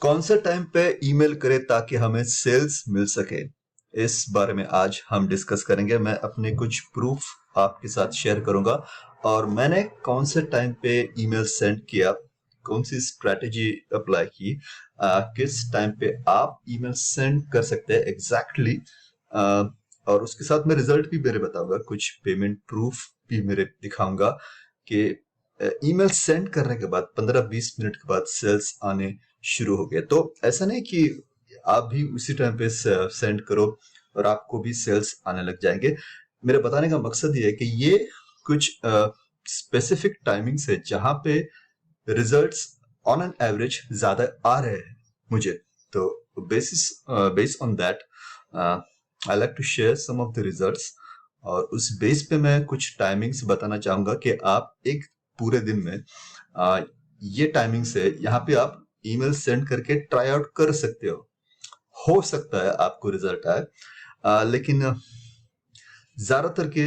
कौन से टाइम पे ईमेल करें ताकि हमें सेल्स मिल सके, इस बारे में आज हम डिस्कस करेंगे। मैं अपने कुछ प्रूफ आपके साथ शेयर करूंगा और मैंने कौन से टाइम पे ईमेल सेंड किया, कौन सी स्ट्रेटेजी अप्लाई की, किस टाइम पे आप ईमेल सेंड कर सकते हैं एग्जैक्टली और उसके साथ मैं रिजल्ट भी मेरे बताऊंगा, कुछ पेमेंट प्रूफ भी मेरे दिखाऊंगा कि ईमेल सेंड करने के बाद 15-20 मिनट के बाद सेल्स आने शुरू हो गए। तो ऐसा नहीं कि आप भी उसी टाइम पे सेंड करो और आपको भी सेल्स आने लग जाएंगे। मेरे बताने का मकसद ये है कि ये कुछ स्पेसिफिक टाइमिंग्स है जहां पे रिजल्ट्स ऑन एन एवरेज ज्यादा आ रहे हैं मुझे। तो based on that I like to share some of the results और उस बेस पे मैं कुछ टाइमिंग्स बताना चाहूंगा कि आप एक पूरे दिन में ये टाइमिंग्स है, यहाँ पे आप ईमेल सेंड करके ट्राई आउट कर सकते हो सकता है आपको रिजल्ट आए। लेकिन ज्यादातर के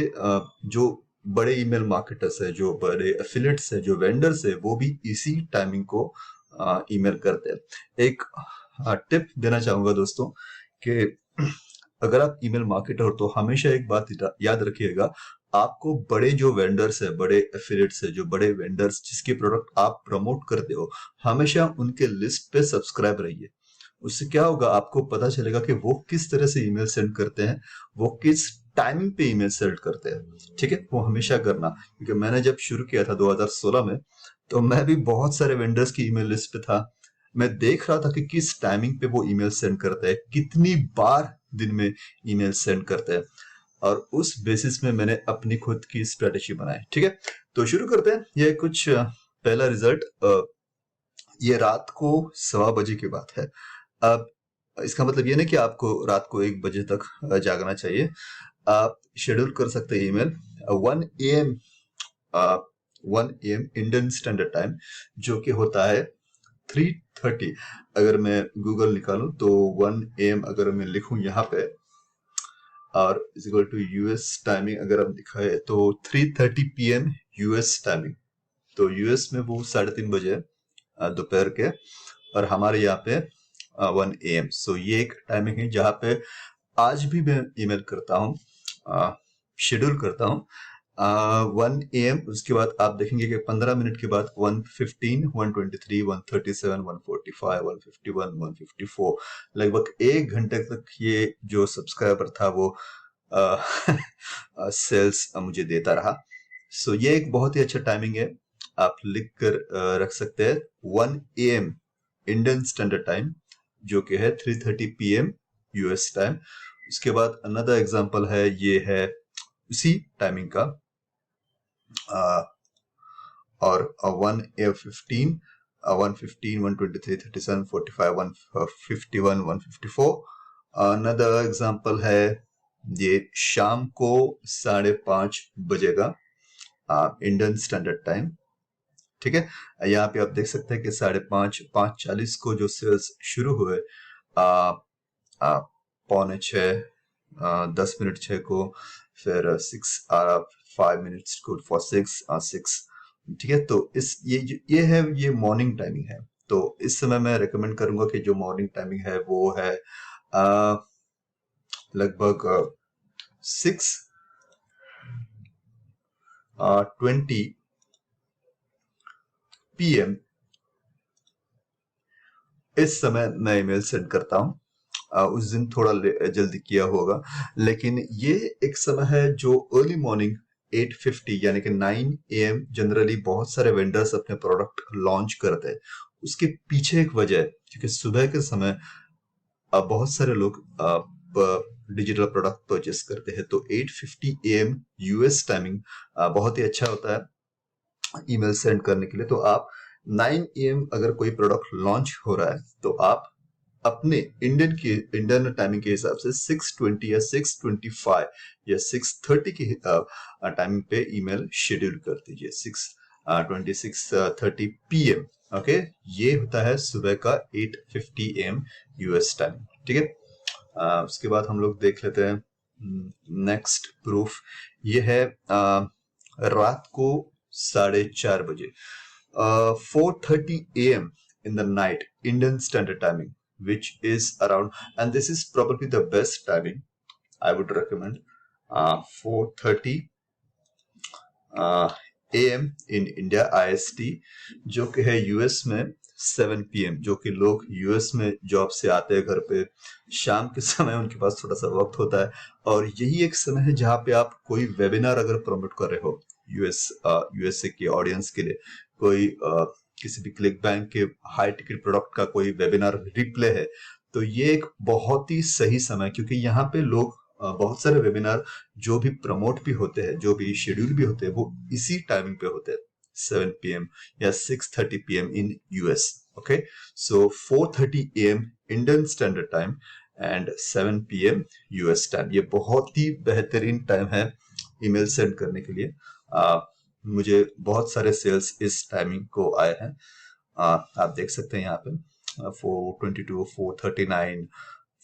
जो बड़े ईमेल मार्केटर्स है, जो बड़े एफिलिएट्स है, जो वेंडर्स है, वो भी इसी टाइमिंग को ईमेल करते हैं। एक टिप देना चाहूंगा दोस्तों कि अगर आप ईमेल मार्केटर हो तो हमेशा एक बात याद रखिएगा, आपको बड़े जो वेंडर्स है, बड़े एफिलिएट्स है, जो बड़े वेंडर्स जिसके प्रोडक्ट आप प्रमोट करते हो, हमेशा उनके लिस्ट पे सब्सक्राइब रहिए। उससे क्या होगा, आपको पता चलेगा कि वो किस तरह से ईमेल सेंड करते हैं, वो किस टाइमिंग पे ईमेल सेंड करते हैं। ठीक है, वो हमेशा करना, क्योंकि मैंने जब शुरू किया था 2016 में, तो मैं भी बहुत सारे वेंडर्स की ईमेल लिस्ट पे था। मैं देख रहा था कि किस टाइमिंग पे वो ईमेल सेंड करते हैं, कितनी बार दिन में ईमेल सेंड करते हैं, और उस बेसिस में मैंने अपनी खुद की स्ट्रेटेजी बनाई। ठीक है, तो शुरू करते हैं। ये कुछ पहला रिजल्ट, ये रात को 1:15 की बात है। अब इसका मतलब ये नहीं कि आपको रात को 1 बजे तक जागना चाहिए। आप शेड्यूल कर सकते हैं email 1 AM, 1 AM Indian standard time, जो कि होता है 3:30। अगर मैं गूगल निकालूं तो 1 AM अगर मैं लिखूं यहाँ पे और is equal to US timing अगर हम दिखाए तो 3:30 PM यूएस टाइमिंग। तो यूएस में वो 3:30 बजे दोपहर के, और हमारे यहाँ पे 1 AM। सो ये एक टाइमिंग है जहाँ पे आज भी मैं ईमेल करता हूँ, शेड्यूल करता हूँ 1 AM। उसके बाद आप देखेंगे कि 15 मिनट के बाद 1:15, 1:23, 1:37, 1:45, 1:51, 1:54, लगभग 1 घंटे तक ये जो सब्सक्राइबर था वो सेल्स मुझे देता रहा। सो ये एक बहुत ही अच्छा टाइमिंग है, आप लिख कर रख सकते हैं 1 AM इंडियन स्टैंडर्ड टाइम, जो कि है 3:30 PM यूएस टाइम। उसके बाद अनदर एग्जांपल है, ये है उसी टाइमिंग का और 1:15, 1:15, 1:23, 37, 45, 1:51, 1:54। अनदर एग्जांपल है, ये शाम को 5:30 बजे का इंडियन स्टैंडर्ड टाइम। ठीक है, यहाँ पे आप देख सकते हैं कि 5:30, 5:40 को जो सेल्स शुरू हुए, 5:45, 10 मिनट 6 को, फिर 5 मिनट्स को फॉर 6। ठीक है, तो ये है, ये मॉर्निंग टाइमिंग है। तो इस समय मैं रेकमेंड करूंगा कि जो मॉर्निंग टाइमिंग है वो है लगभग 6:20 PM। इस समय मैं ईमेल सेंड करता हूँ। उस दिन थोड़ा जल्दी किया होगा, लेकिन ये एक समय है जो अर्ली मॉर्निंग 8:50 यानी कि 9 AM जनरली बहुत सारे वेंडर्स अपने प्रोडक्ट लॉन्च करते हैं। उसके पीछे एक वजह है, क्योंकि सुबह के समय बहुत सारे लोग डिजिटल प्रोडक्ट परचेस करते हैं। तो 8:50 AM यूएस टाइमिंग बहुत ही अच्छा होता है ईमेल सेंड करने के लिए। तो आप 9 AM अगर कोई प्रोडक्ट लॉन्च हो रहा है तो आप अपने इंडियन टाइमिंग के हिसाब से 6:20 या 6:25 या 6:30 की टाइमिंग पे ईमेल शेड्यूल कर दीजिए। 6:20, 6:30 PM। ओके, ये होता है सुबह का 8:50 AM यूएस टाइम। ठीक है, उसके बाद हम लोग देख लेते हैं नेक्स्ट प्रूफ। ये है रात को 4:30 बजे 4:30 AM in the night Indian standard timing, which is around, and this is probably the best timing I would recommend, 4:30 AM in India IST, जो कि है यूएस में 7 PM, जो कि लोग यूएस में जॉब से आते हैं घर पे, शाम के समय उनके पास थोड़ा सा वक्त होता है, और यही एक समय है जहाँ पे आप कोई वेबिनार अगर प्रमोट कर रहे हो यूएसए के ऑडियंस के लिए, कोई किसी भी क्लिक बैंक के हाई टिकट प्रोडक्ट का कोई वेबिनार रिप्ले है, तो ये एक बहुत ही सही समय, क्योंकि यहाँ पे लोग बहुत सारे वेबिनार जो भी प्रमोट भी होते हैं, जो भी शेड्यूल भी होते हैं, वो इसी टाइमिंग पे होते हैं, 7 PM या 6:30 PM in US. Okay, so 4:30 AM Indian standard time and 7 PM US time, ये बहुत ही बेहतरीन टाइम है ईमेल सेंड करने के लिए. मुझे बहुत सारे सेल्स इस टाइमिंग को आए हैं. आप देख सकते हैं यहाँ पे 4:22, 4:39,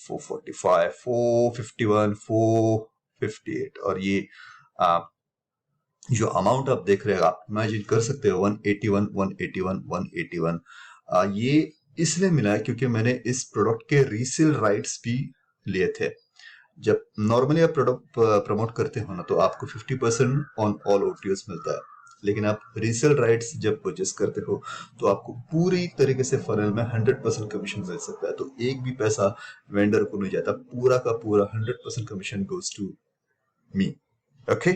4:45, 4:51, 4:58, और ये जो अमाउंट आप देख रहे हैं, आप इमेजिन कर सकते हो 181, 181, 181. ये इसलिए मिला है क्योंकि मैंने इस प्रोडक्ट के रीसेल राइट्स भी लिए थे. जब नॉर्मली आप प्रोडक्ट प्रमोट करते हो ना, तो आपको 50% ऑन ऑल ओटीओस मिलता है, लेकिन आप रीसेल राइट्स जब परचेस करते हो तो आपको पूरी तरीके से फनल में 100% कमीशन मिल सकता है. तो एक भी पैसा वेंडर को नहीं जाता, पूरा का पूरा 100% commission goes to me. Okay,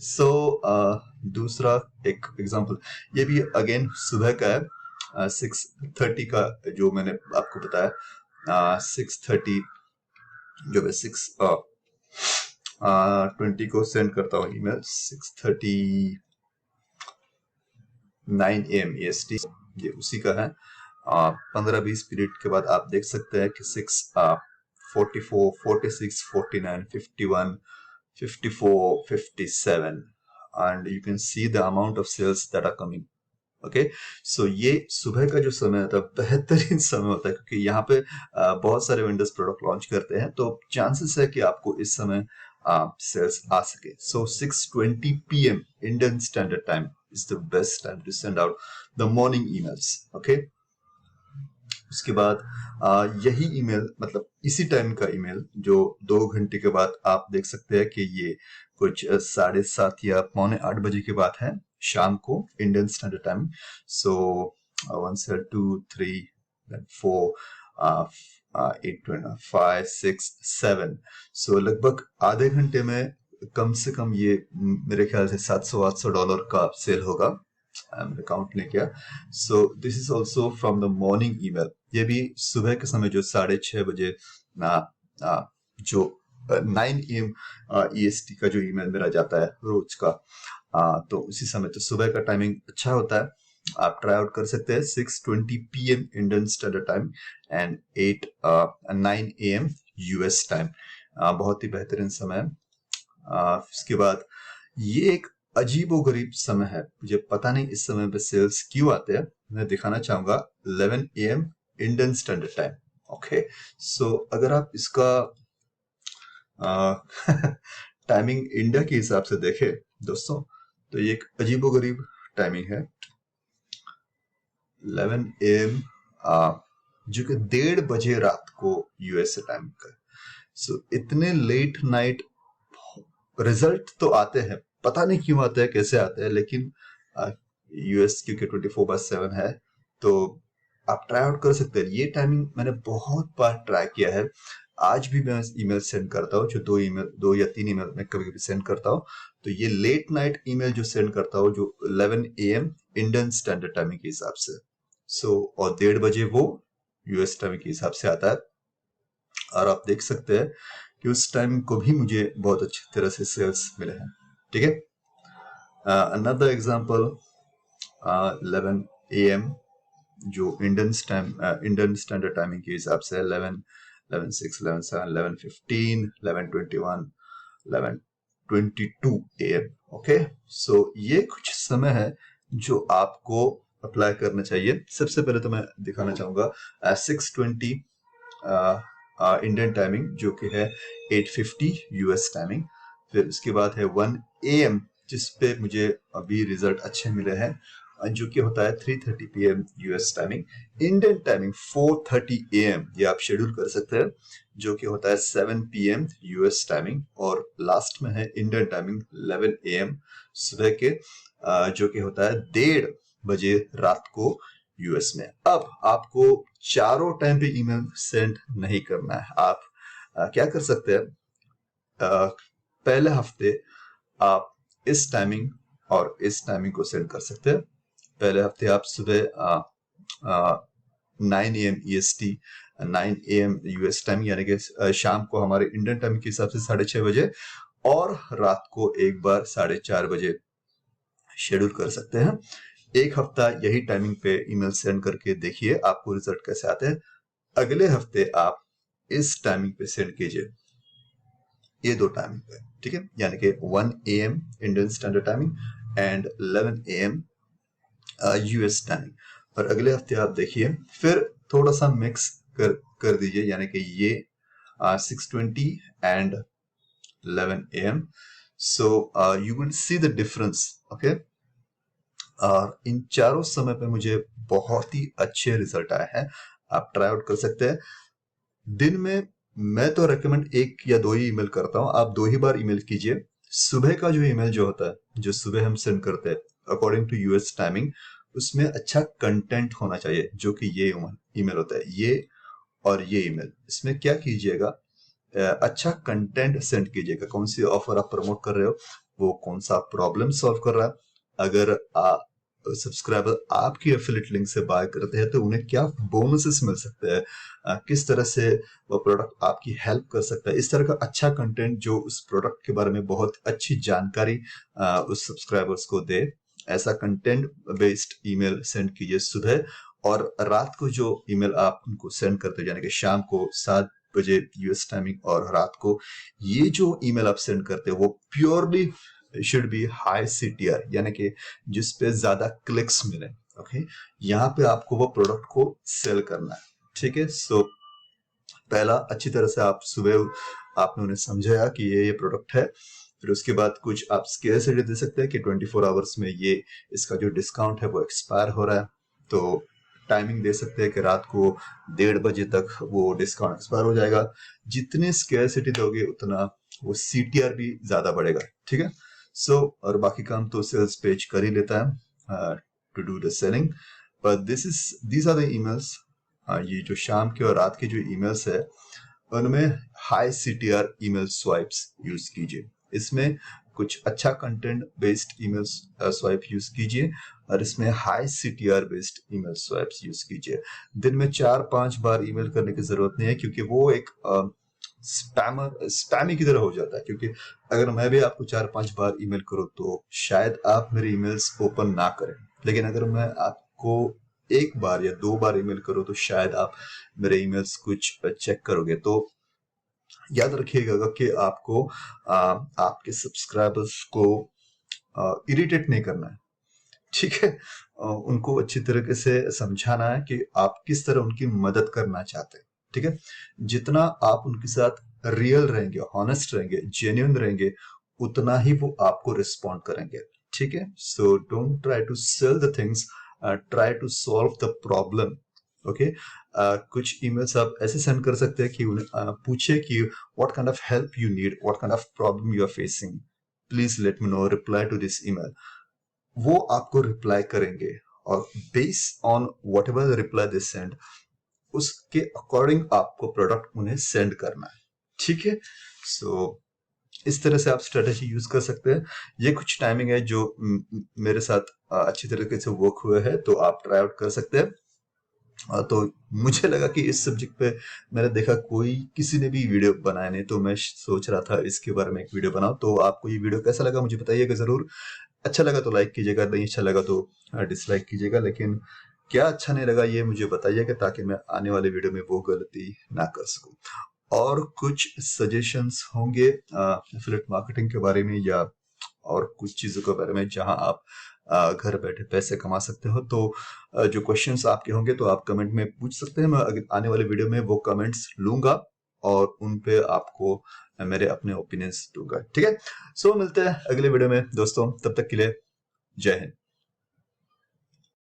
so दूसरा एक एग्जांपल, ये भी अगेन सुबह का है, 6:30 का जो मैंने आपको बताया, 6:30 जो मैं 6:20 को सेंड करता हूँ ईमेल, 6:39 AM EST, ये उसी का है. 15-20 पीरियड के बाद आप देख सकते हैं कि 6:44, 46, 49, 51, 54, 57, and you can see the amount of sales that are coming. Okay, so ये सुबह का जो समय होता है बेहतरीन समय होता है, क्योंकि यहाँ पे बहुत सारे वेंडर्स प्रोडक्ट लॉन्च करते हैं, तो चांसेस है कि आपको इस समय सेल्स आ सके. So 6:20 PM Indian standard time is the best time to send out the morning emails. Okay, उसके बाद यही ईमेल, मतलब इसी टाइम का ईमेल जो 2 घंटे के बाद आप देख सकते हैं कि ये कुछ 7:30 या 7:45 बजे की बात है शाम को इंडियन स्टैंडर्ड टाइम. सो 1 2 3 4 8 5 6 7, सो लगभग आधे घंटे में कम से कम ये मेरे ख्याल से $700-800 का सेल होगा. मैंने काउंट नहीं किया. So this is also from the morning email. ये भी सुबह के समय जो 6:30 बजे जो 9 AM EST का जो ईमेल मेरा जाता है रोज का, तो उसी समय, तो सुबह का टाइमिंग अच्छा होता है, आप ट्राई आउट कर सकते हैं. 6:20 PM Indian standard time and 9 AM US time, बहुत ही बेहतरीन समय है. उसके बाद ये एक अजीबोगरीब समय है, मुझे पता नहीं इस समय पे सेल्स क्यों आते हैं. मैं दिखाना चाहूंगा 11 AM Indian standard time. Okay, so अगर आप इसका टाइमिंग इंडिया के हिसाब से देखें दोस्तों, तो ये एक अजीबोगरीब टाइमिंग है. 11 AM जो कि 1:30 बजे रात को यूएसए टाइम का. सो इतने लेट नाइट रिजल्ट तो आते हैं, पता नहीं क्यों आते हैं, कैसे आते हैं, लेकिन यूएस क्योंकि 24/7 है, तो आप ट्राई आउट कर सकते हैं. ये टाइमिंग मैंने बहुत बार ट्राई किया है. आज भी मैं ईमेल सेंड करता हूँ, जो 2 या 3 ईमेल मैं कभी कभी सेंड करता हूँ, तो ये लेट नाइट ईमेल जो सेंड करता हूँ, जो 11 AM इंडियन स्टैंडर्ड टाइमिंग के हिसाब से, सो और 1:30 बजे वो यूएस टाइमिंग के हिसाब से आता है. और आप देख सकते हैं कि उस टाइम को भी मुझे बहुत अच्छी तरह से सेल्स मिले हैं. ठीक है, अनदर एग्जांपल 11 AM जो इंडियन स्टैंडर्ड टाइमिंग के हिसाब से 11, 11:06, 11:07, 11:15, 11:21, 11:22 AM. ओके, सो ये कुछ समय है जो आपको अप्लाई करना चाहिए. सबसे पहले तो मैं दिखाना चाहूंगा 6:20 इंडियन टाइमिंग, जो कि है 8:50 यूएस टाइमिंग. फिर उसके बाद है 1 AM जिस पे मुझे अभी रिजल्ट अच्छे मिले हैं, जो कि होता है 3:30 PM US timing. Indian timing 4:30 AM ये आप शेड्यूल कर सकते हैं, जो कि होता है 7 PM यूएस टाइमिंग। और लास्ट में है इंडियन टाइमिंग 11 AM सुबह के, जो कि होता है 1:30 बजे रात को यूएस में। अब आपको चारों टाइम पे ईमेल सेंड नहीं करना है। आप क्या कर सकते हैं, पहले हफ्ते आप इस टाइमिंग और इस टाइमिंग को सेंड कर सकते हैं। पहले हफ्ते आप सुबह 9 AM EST, 9 AM US time, यानी कि शाम को हमारे इंडियन टाइम के हिसाब से 6:30 बजे, और रात को एक बार 4:30 बजे शेड्यूल कर सकते हैं। एक हफ्ता यही टाइमिंग पे ईमेल सेंड करके देखिए आपको रिजल्ट कैसे आते हैं। अगले हफ्ते आप इस टाइमिंग पे सेंड कीजिए, ये 2 टाइमिंग पे, ठीक है, यानी कि 1 AM Indian standard timing and 11 AM US timing. और अगले हफ्ते आप देखिए फिर थोड़ा सा मिक्स कर दीजिए, यानी कि ये 6:20 and 11 AM, so you will see the difference, okay? और इन चारों समय पे मुझे बहुत ही अच्छे रिजल्ट आए हैं। आप ट्राई आउट कर सकते हैं। दिन में मैं तो रेकमेंड 1 या 2 ही ईमेल करता हूँ, आप 2 ही बार ईमेल कीजिए। सुबह का जो ईमेल जो होता है, जो सुबह हम सेंड करते हैं अकॉर्डिंग टू यूएस टाइमिंग, उसमें अच्छा कंटेंट होना चाहिए, जो कि ये ईमेल होता है, ये और ये ईमेल। इसमें क्या कीजिएगा, अच्छा कंटेंट सेंड कीजिएगा। कौन सी ऑफर आप प्रमोट कर रहे हो, वो कौन सा प्रॉब्लम सॉल्व कर रहा है, अगर सब्सक्राइबर आपकी एफिलिएट लिंक से बाय करते हैं तो उन्हें क्या बोनसेस मिल सकते हैं, किस तरह से वो प्रोडक्ट आपकी हेल्प कर सकता है। इस तरह का अच्छा कंटेंट जो उस प्रोडक्ट के बारे में बहुत अच्छी जानकारी उस सब्सक्राइबर्स को दे, ऐसा कंटेंट बेस्ड ईमेल सेंड कीजिए सुबह। और रात को जो ईमेल आप उनको सेंड करते हैं, यानी कि शाम को 7 बजे यूएस टाइमिंग और रात को, ये जो ईमेल आप सेंड करते हैं वो purely should be high CTR, यानी कि जिस पे ज्यादा क्लिक्स मिले। ओके, यहाँ पे आपको वो प्रोडक्ट को सेल करना है, ठीक है। सो पहला अच्छी तरह से आप सुबह आपने उन्हें समझाया कि ये प्रोडक्ट है। फिर उसके बाद कुछ आप स्केर्सिटी दे सकते हैं कि 24 आवर्स में ये इसका जो डिस्काउंट है वो एक्सपायर हो रहा है, तो टाइमिंग दे सकते हैं कि रात को 1:30 बजे तक वो डिस्काउंट एक्सपायर हो जाएगा। जितने स्केर्सिटी दोगे उतना वो CTR भी ज्यादा बढ़ेगा, ठीक है। सो और बाकी काम तो सेल्स पेज कर ही लेता है to do the selling, but these are the emails. ये जो शाम के और रात के जो ईमेल्स है उनमें high CTR email swipes use कीजिए। इसमें कुछ अच्छा content based email swipe use कीजिए और इसमें high CTR based email swipes use कीजिए। दिन में 4-5 बार ईमेल करने की जरूरत नहीं है, क्योंकि वो एक स्पैमी की तरह हो जाता है। क्योंकि अगर मैं भी आपको 4-5 बार ईमेल करूं तो शायद आप मेरे ईमेल्स ओपन ना करें, लेकिन अगर मैं आपको 1 बार या 2 बार ईमेल करूं तो शायद आप मेरे ईमेल्स कुछ चेक करोगे। तो याद रखिएगा कि आपको आपके सब्सक्राइबर्स को इरिटेट नहीं करना है, ठीक है। उनको अच्छी तरीके से समझाना है कि आप किस तरह उनकी मदद करना चाहते हैं, ठीक है। जितना आप उनके साथ रियल रहेंगे, हॉनेस्ट रहेंगे, जेन्युइन रहेंगे, उतना ही वो आपको रिस्पॉन्ड करेंगे, ठीक है। So don't try to sell the things, try to solve the problem, okay. कुछ ईमेल्स आप ऐसे सेंड कर सकते हैं कि उन्हें पूछे कि what kind of help you need, what kind of problem you are facing, please let me know, reply to this email. वो आपको रिप्लाई करेंगे और base on whatever reply they send, उसके अकॉर्डिंग आपको प्रोडक्ट उन्हें send करना है, ठीक है। सो इस तरह से आप स्ट्रेटेजी यूज कर सकते हैं। ये कुछ टाइमिंग है जो मेरे साथ अच्छी तरीके से वर्क हुए हैं, तो आप ट्राई आउट कर सकते हैं। तो मुझे लगा कि इस सब्जेक्ट पे मैंने देखा कोई किसी ने भी वीडियो बनाया नहीं, तो मैं सोच रहा था इसके बारे में एक वीडियो बनाऊं। तो आपको ये वीडियो कैसा लगा मुझे बताइएगा जरूर। अच्छा लगा तो लाइक कीजिएगा, नहीं अच्छा लगा तो डिसलाइक कीजिएगा, लेकिन क्या अच्छा नहीं लगा ये मुझे बताइएगा, ताकि मैं आने वाले वीडियो में वो गलती ना कर सकूं। और कुछ सजेशंस होंगे एफिलिएट मार्केटिंग के बारे में या और कुछ चीजों के बारे में जहां आप घर बैठे पैसे कमा सकते हो, तो जो क्वेश्चंस आपके होंगे तो आप कमेंट में पूछ सकते हैं। मैं आने वाले वीडियो में वो कमेंट्स लूंगा और उन पे आपको मेरे अपने ओपिनियंस दूंगा, ठीक है। सो मिलते हैं अगले वीडियो में दोस्तों, तब तक के लिए जय हिंद।